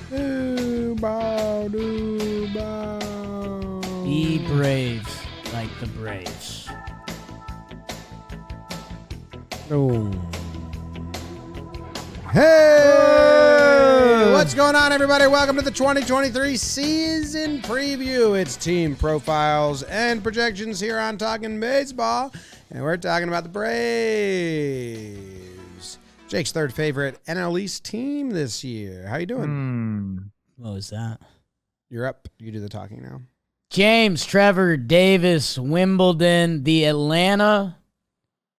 Be brave like the Braves. Oh. Hey! What's going on, everybody? Welcome to the 2023 season preview. It's team profiles and projections here on Talkin Baseball, and we're talking about the Braves. Jake's third favorite NL East team this year. How you doing? What was that? You're up. You do the talking now. James, Trevor, Davis, Wimbledon, the Atlanta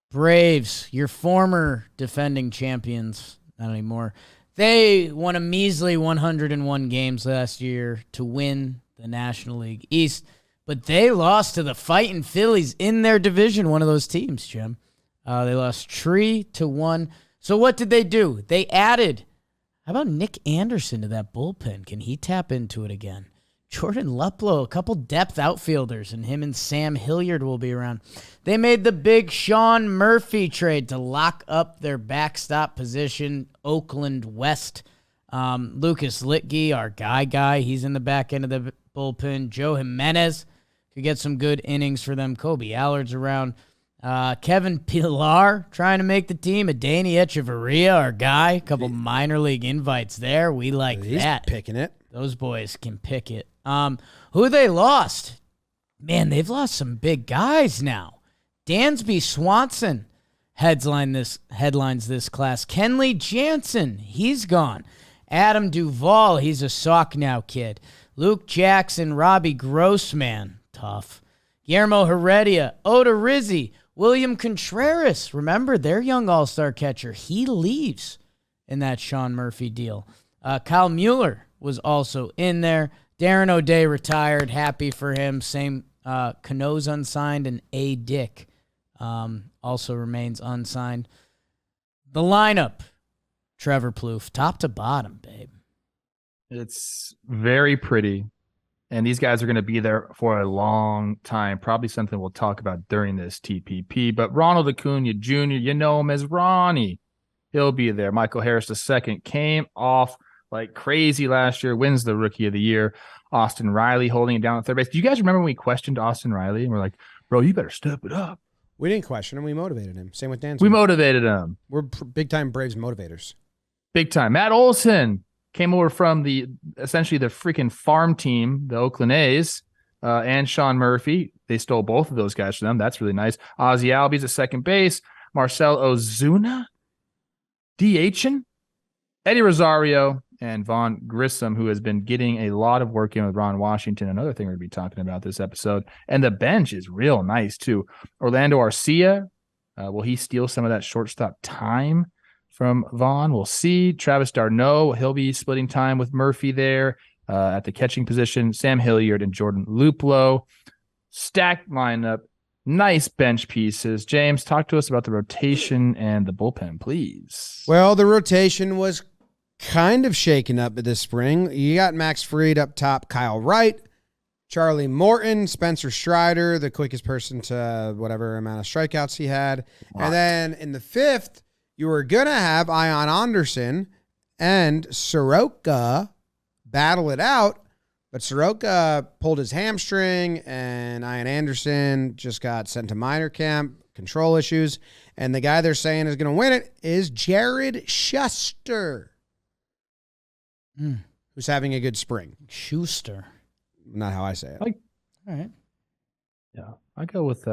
Braves, your former defending champions, not anymore. They won a measly 101 games last year to win the National League East, but they lost to the fighting Phillies in their division, one of those teams, Jim. They lost 3-1. So what did they do? They added, how about Nick Anderson to that bullpen? Can he tap into it again? Jordan Luplow, a couple depth outfielders, and him and Sam Hilliard will be around. They made the big Sean Murphy trade to lock up their backstop position, Oakland West. Lucas Litke, our guy, he's in the back end of the bullpen. Joe Jimenez could get some good innings for them. Kobe Allard's around. Kevin Pillar trying to make the team. Adeiny Echeverria, our guy. A couple minor league invites there. We like He's that. picking it. Those boys can pick it. Who they lost? Man, they've lost some big guys now. Dansby Swanson headlines this class. Kenley Jansen, he's gone. Adam Duvall, he's a sock now kid. Luke Jackson, Robbie Grossman, tough. Guillermo Heredia, Oda Rizzi, William Contreras. Remember, their young all-star catcher. He leaves in that Sean Murphy deal. Kyle Mueller was also in there. Darren O'Day retired. Happy for him. Same Cano's unsigned, and A. Dick also remains unsigned. The lineup, Trevor Plouffe, top to bottom, babe. It's very pretty, and these guys are going to be there for a long time. Probably something we'll talk about during this TPP. But Ronald Acuna Jr., you know him as Ronnie. He'll be there. Michael Harris II came off like crazy last year, wins the Rookie of the Year. Austin Riley holding it down at third base. Do you guys remember when we questioned Austin Riley and we're like, bro, you better step it up? We didn't question him. We motivated him. Same with Dan. We motivated him. We're big-time Braves motivators. Big time. Matt Olson came over from essentially the freaking farm team, the Oakland A's, and Sean Murphy. They stole both of those guys from them. That's really nice. Ozzie Albies at second base. Marcel Ozuna, DHing. Eddie Rosario and Vaughn Grissom, who has been getting a lot of work in with Ron Washington, another thing we're going to be talking about this episode. And the bench is real nice, too. Orlando Arcia, will he steal some of that shortstop time from Vaughn? We'll see. Travis d'Arnaud, he'll be splitting time with Murphy there at the catching position. Sam Hilliard and Jordan Luplow. Stacked lineup. Nice bench pieces. James, talk to us about the rotation and the bullpen, please. Well, the rotation was kind of shaken up this spring. You got Max Fried up top, Kyle Wright, Charlie Morton, Spencer Strider, the quickest person to whatever amount of strikeouts he had. Wow. And then in the fifth, you were going to have Ian Anderson and Soroka battle it out, but Soroka pulled his hamstring, and Ian Anderson just got sent to minor camp, control issues, and the guy they're saying is going to win it is Jared Schuster. Who's having a good spring. Schuster. Not how I say it. All right. Yeah, I go with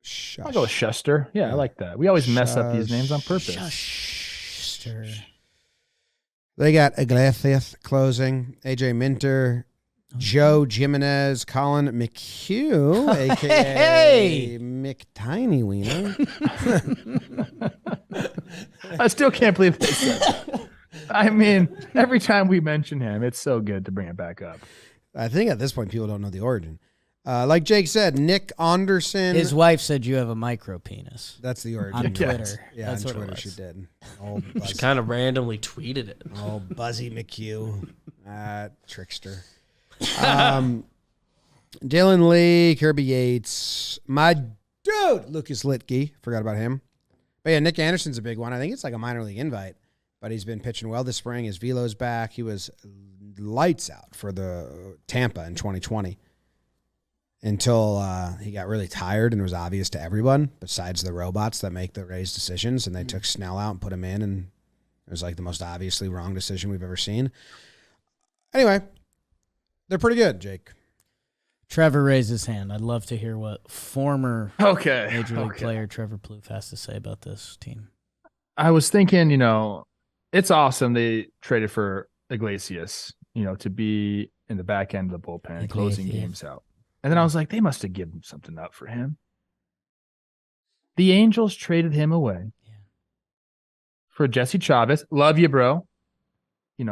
Shush. I'll go with Schuster. Yeah, I like that. We always mess up these names on purpose. Schuster. They got Iglesias closing, AJ Minter, Joe Jimenez, Colin McHugh, a.k.a. McTiny Wiener. I still can't believe this. I mean, every time we mention him, it's so good to bring it back up. I think at this point, people don't know the origin. Like Jake said, Nick Anderson. His wife said you have a micro penis. That's the origin. On Twitter. Yeah, That's on what Twitter it was. she did. She kind of randomly tweeted it. Oh, Buzzy McHugh. Trickster. Dylan Lee, Kirby Yates, my dude, Lucas Litke. Forgot about him. But yeah, Nick Anderson's a big one. I think it's like a minor league invite. but he's been pitching well this spring. His velo's back. He was lights out for the Tampa in 2020 until he got really tired and it was obvious to everyone besides the robots that make the Rays decisions, and they took Snell out and put him in, and it was like the most obviously wrong decision we've ever seen. Anyway, they're pretty good, Jake. Trevor raised his hand. I'd love to hear what former Major League player Trevor Plouffe has to say about this team. I was thinking, it's awesome they traded for Iglesias, to be in the back end of the bullpen, closing games out. And then I was like, they must have given something up for him. The Angels traded him away for Jesse Chavez. Love you, bro.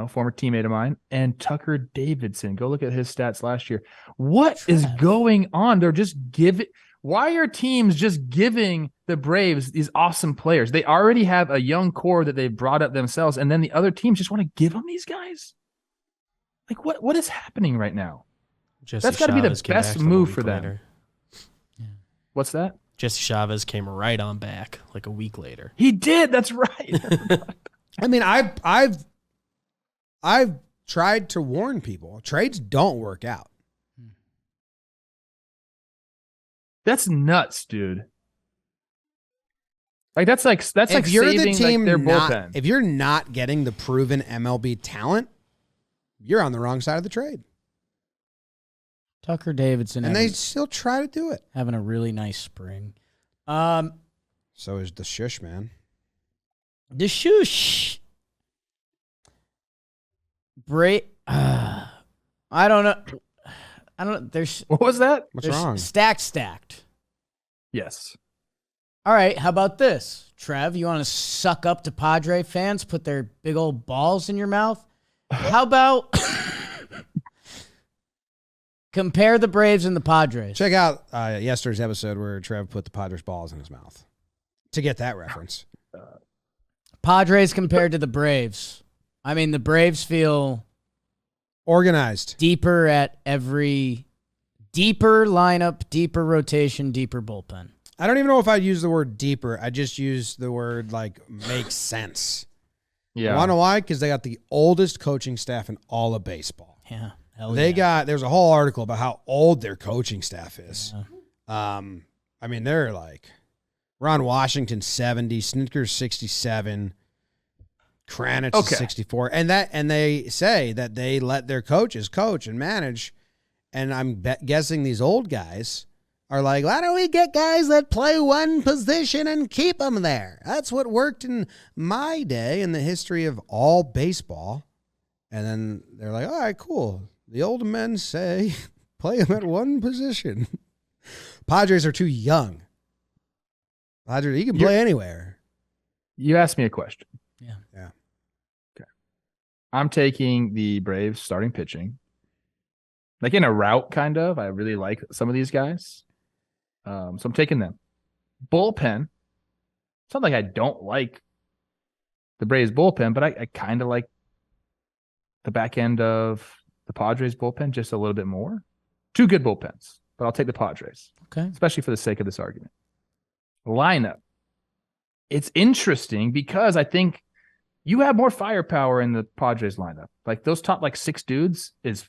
Former teammate of mine, and Tucker Davidson. Go look at his stats last year. What is going on? They're just why are teams just giving the Braves these awesome players? They already have a young core that they've brought up themselves, and then the other teams just want to give them these guys? Like, what is happening right now? That's got to be the best move for them. Yeah. What's that? Jesse Chavez came right on back like a week later. He did. That's right. I mean, I've tried to warn people. Trades don't work out. That's nuts, dude. That's like you're saving the team their bullpen. If you're not getting the proven MLB talent, you're on the wrong side of the trade. Tucker Davidson. And they still try to do it. Having a really nice spring. So is the shush, man. The shush. I don't know. There's what was that? What's wrong? Stacked. Yes. All right. How about this, Trev? You want to suck up to Padre fans, put their big old balls in your mouth? How about compare the Braves and the Padres? Check out yesterday's episode where Trev put the Padres balls in his mouth to get that reference. Padres compared to the Braves. I mean, the Braves feel organized, deeper at every deeper lineup, deeper rotation, deeper bullpen. I don't even know if I'd use the word deeper. I just use the word makes sense. Yeah. You want to know why? Because they got the oldest coaching staff in all of baseball. Yeah. There's a whole article about how old their coaching staff is. Yeah. I mean, they're like Ron Washington 70, Snitker's 67. Kranitz is 64, and they say that they let their coaches coach and manage, and I'm guessing these old guys are like, why don't we get guys that play one position and keep them there? That's what worked in my day in the history of all baseball. And then they're like, all right, cool. The old men say play them at one position. Padres are too young. Padres, you can play anywhere. You asked me a question. Yeah. Okay. I'm taking the Braves starting pitching. Like in a route, kind of. I really like some of these guys. So I'm taking them. Bullpen. It's not like I don't like the Braves bullpen, but I kind of like the back end of the Padres bullpen just a little bit more. Two good bullpens, but I'll take the Padres. Okay. Especially for the sake of this argument. Lineup. It's interesting because I think you have more firepower in the Padres lineup. Like those top 6 dudes is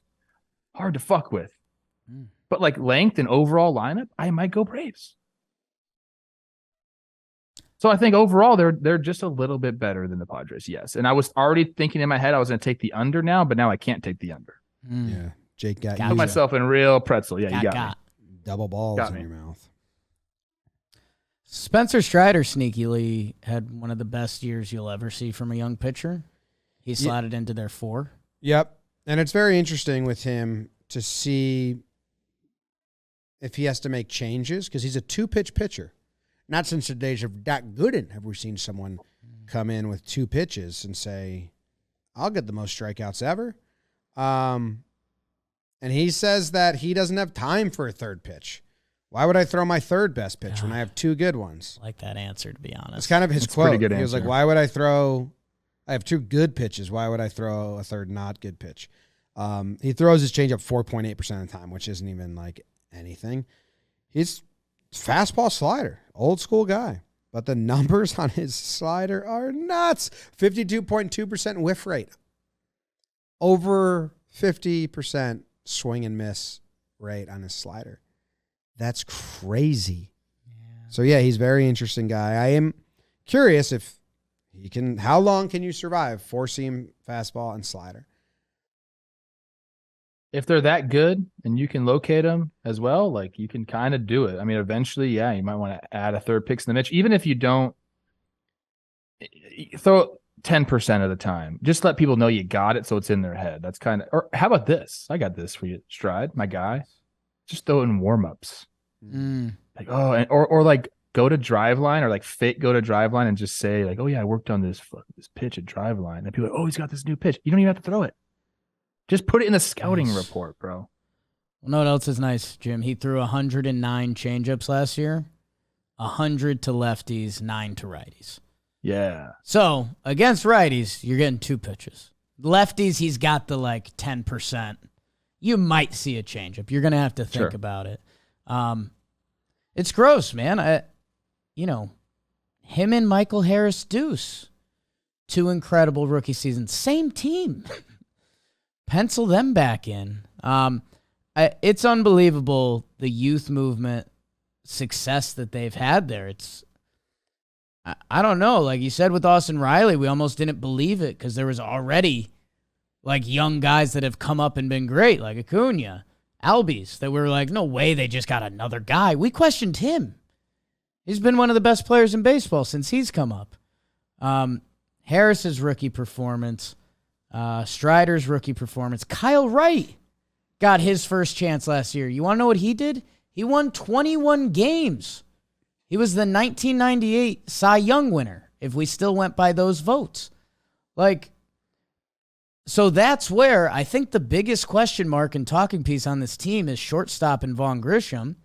hard to fuck with. But length and overall lineup, I might go Braves. So I think overall they're just a little bit better than the Padres, yes. And I was already thinking in my head I was going to take the under now, but now I can't take the under. Yeah, Jake got Put myself in real pretzel. Yeah, you got me. Double balls in your mouth. Spencer Strider sneakily had one of the best years you'll ever see from a young pitcher. He slotted into their 4. Yep. And it's very interesting with him to see if he has to make changes because he's a 2-pitch pitcher. Not since the days of Doc Gooden have we seen someone come in with 2 pitches and say, I'll get the most strikeouts ever. And he says that he doesn't have time for a 3rd pitch. Why would I throw my 3rd best pitch when I have 2 good ones? I like that answer, to be honest. It's kind of his quote. Pretty good he was answer. like, why would I throw – I have 2 good pitches. Why would I throw a 3rd not good pitch? He throws his changeup 4.8% of the time, which isn't even anything. He's fastball slider, old school guy. but the numbers on his slider are nuts. 52.2% whiff rate. Over 50% swing and miss rate on his slider. That's crazy. Yeah. So, yeah, he's a very interesting guy. I am curious if he can, how long can you survive four-seam fastball and slider? If they're that good and you can locate them as well, like you can kind of do it. I mean, eventually, yeah, you might want to add a third pitch in the mix. Even if you don't throw 10% of the time, just let people know you got it so it's in their head. That's kind of, or how about this? I got this for you, Stride, my guy. Just throw it in warm-ups. Like, oh, and, or like go to drive line or like fake go to drive line and just say like, oh yeah, I worked on this pitch at drive line. And people are like, oh, he's got this new pitch. You don't even have to throw it. Just put it in the scouting report, bro. Well, know what else is nice, Jim? He threw 109 changeups last year, 100 to lefties, 9 to righties. Yeah. So against righties, you're getting 2 pitches. Lefties, he's got the like 10%. You might see a changeup. You're gonna have to think about it. It's gross, man. Him and Michael Harris Deuce, 2 incredible rookie seasons, same team. Pencil them back in. It's unbelievable the youth movement success that they've had there. I don't know. Like you said with Austin Riley, we almost didn't believe it because there was already like young guys that have come up and been great, like Acuna, Albies, that we were like, no way they just got another guy. We questioned him. He's been one of the best players in baseball since he's come up. Harris's rookie performance. Strider's rookie performance. Kyle Wright got his first chance last year. You want to know what he did? He won 21 games. He was the 1998 Cy Young winner, if we still went by those votes. So that's where I think the biggest question mark and talking piece on this team is shortstop and Vaughn Grisham.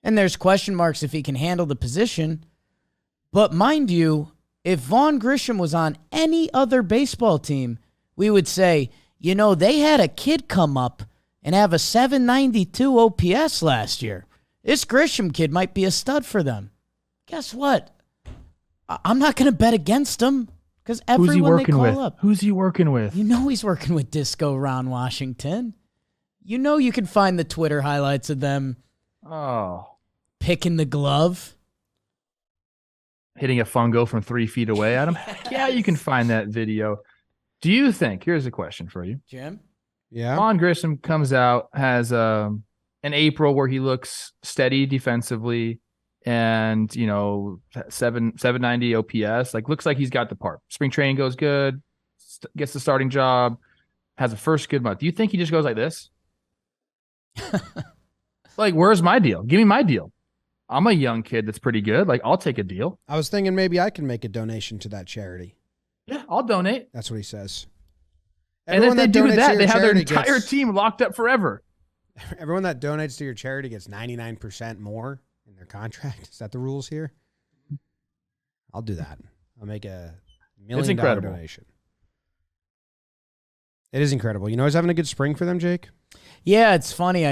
And there's question marks if he can handle the position. But mind you, if Vaughn Grisham was on any other baseball team, we would say, they had a kid come up and have a 792 OPS last year. This Grisham kid might be a stud for them. Guess what? I'm not going to bet against him because everyone they call up. Who's he working with? He's working with Disco Ron Washington. You can find the Twitter highlights of them picking the glove. Hitting a fungo from 3 feet away at him. Yeah, you can find that video. Do you think, here's a question for you, Jim? Yeah. Vaughn Grisham comes out, has an April where he looks steady defensively and, 790 OPS. Like, looks like he's got the part. Spring training goes good, gets the starting job, has a first good month. Do you think he just goes like this? Like, where's my deal? Give me my deal. I'm a young kid that's pretty good. Like, I'll take a deal. I was thinking maybe I can make a donation to that charity. Yeah, I'll donate. That's what he says. And if they do that, they have their entire team locked up forever. Everyone that donates to your charity gets 99% more in their contract. Is that the rules here? I'll do that. I'll make a $1 million donation. It is incredible. He's having a good spring for them, Jake? Yeah, it's funny.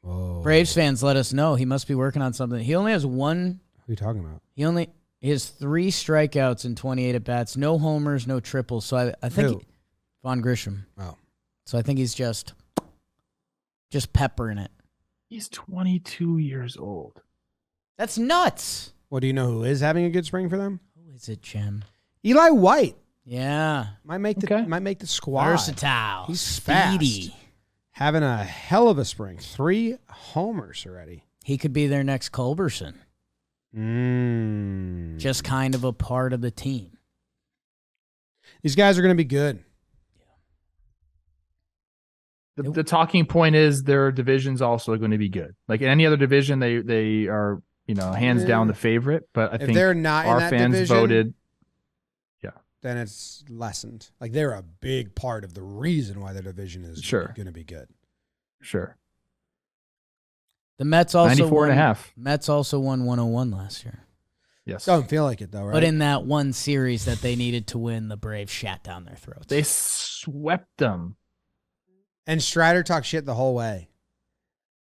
Braves fans let us know he must be working on something. He only has one. What are you talking about? He has 3 strikeouts and 28 at-bats, no homers, no triples. So I think Vaughn Grisham. Oh. So I think he's just peppering it. He's 22 years old. That's nuts. Well, do you know who is having a good spring for them? Who is it, Jim? Eli White. Yeah. Might make the squad. Versatile. He's speedy. Fast. Having a hell of a spring. 3 homers already. He could be their next Culberson. Just kind of a part of the team. These guys are going to be good. The talking point is their division's also going to be good. Like in any other division, they are hands down the favorite. But I think they're not our in that fans division, voted. Yeah, then it's lessened. Like they're a big part of the reason why their division is going to be good. Sure. The Mets also 94.5. Mets also won 101 last year. Yes. Doesn't feel like it though, right? But in that one series that they needed to win, the Braves shat down their throats. They swept them. And Strider talked shit the whole way.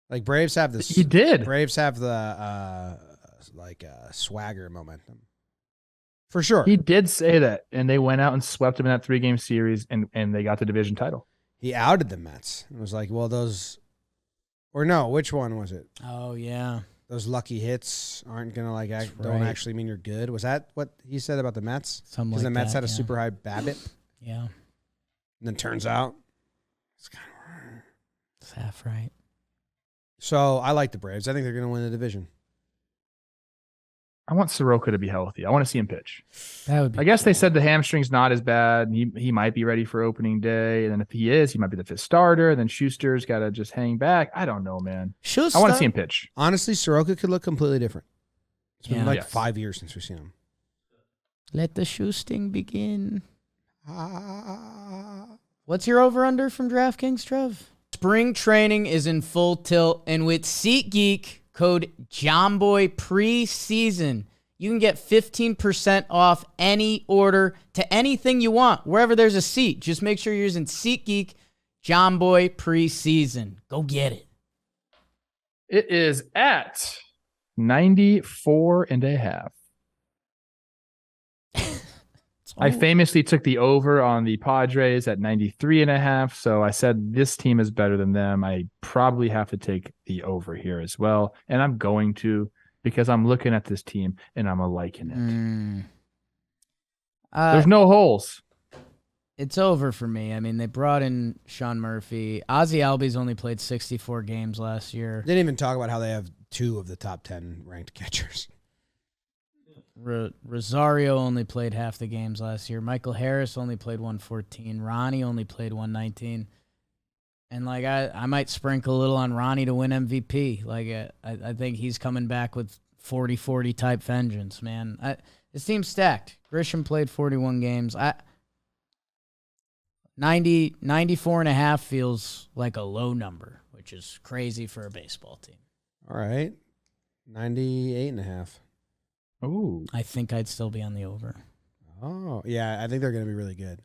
Like Braves have this. He did. Braves have the like swagger momentum. For sure. He did say that, and they went out and swept him in that 3-game series, and they got the division title. He outed the Mets. It was like, well, which one was it? Oh, yeah. Those lucky hits aren't going to don't right. actually mean you're good. Was that what he said about the Mets? Something Because like the Mets that, had a super high BABIP. Yeah. And then turns out It's half right. So I like the Braves. I think they're going to win the division. I want Soroka to be healthy. I want to see him pitch. That would be I guess cool. they said the hamstring's not as bad. And he might be ready for opening day. And then if he is, he might be the 5th starter. And then Schuster's got to just hang back. I don't know, man. Schuster? I want to see him pitch. Honestly, Soroka could look completely different. It's been Yeah. 5 years since we've seen him. Let the shoosting begin. What's your over-under from DraftKings, Trev? Spring training is in full tilt, and with SeatGeek, code JOMBOY preseason, you can get 15% off any order to anything you want, wherever there's a seat. Just make sure you're using SeatGeek, JOMBOY preseason. Go get it. It is at 94.5. I famously took the over on the Padres at 93.5. So I said this team is better than them. I probably have to take the over here as well. And I'm going to, because I'm looking at this team and I'm liking it. There's no holes. It's over for me. I mean, they brought in Sean Murphy. Ozzie Albies only played 64 games last year. They didn't even talk about how they have 2 of the top 10 ranked catchers. Rosario only played half the games last year. Michael Harris only played 114. Ronnie only played 119. And like I might sprinkle a little on Ronnie to win MVP. Like I think he's coming back with 40-40 type vengeance, man. This team's stacked. Grisham played 41 games. 94.5 feels like a low number, which is crazy for a baseball team. All right. 98.5. Oh, I think I'd still be on the over. Oh, yeah. I think they're going to be really good.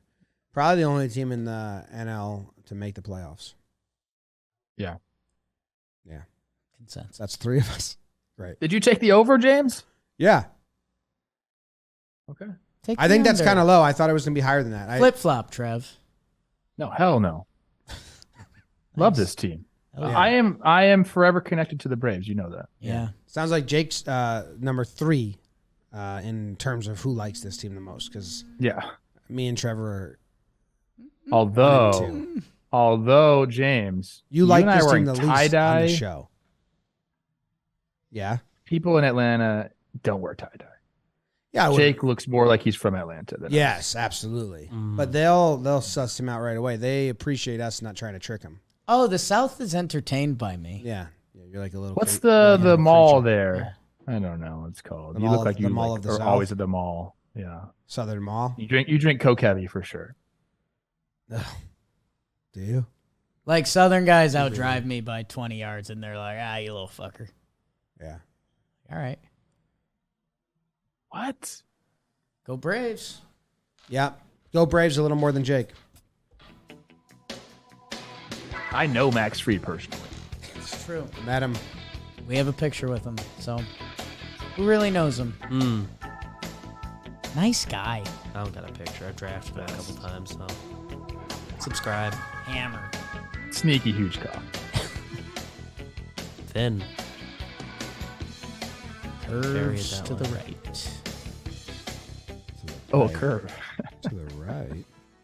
Probably the only team in the NL to make the playoffs. yeah. Yeah. Consensus. That's 3 of us. Right. Did you take the over, James? Yeah. Okay. Take I the think that's under. kind of low. I thought it was going to be higher than that. Flip-flop, Trev. No, hell no. Love this team. Oh, yeah. I am forever connected to the Braves. You know that. Yeah. Sounds like Jake's number 3 in terms of who likes this team the most, because Yeah. me and Trevor are 1 and 2. Although James, You like and I this are team the wearing least on tie-dye. the show. Yeah. People in Atlanta don't wear tie-dye. Yeah. I would. Jake looks more like he's from Atlanta than Yes, absolutely. But they'll suss him out right away. They appreciate us not trying to trick him. Oh, the South is entertained by me. Yeah. You're like a little. What's little the mall creature. there? I don't know what it's called. The You mall look of- like the you Mall like, of the are South? always at the mall. Yeah. Southern Mall. You drink Coke heavy for sure. Do you? Like Southern guys outdrive me by 20 yards, and they're like, you little fucker. Yeah. All right. What? Go Braves. Yeah. Go Braves a little more than Jake. I know Max Fried personally. It's true. Met him. We have a picture with him, so who really knows him? Nice guy. I don't got a picture. I've drafted him a couple times, so subscribe. Hammer. Sneaky huge cock. Thin. Curves that to way. the right. Oh, a curve. To the right.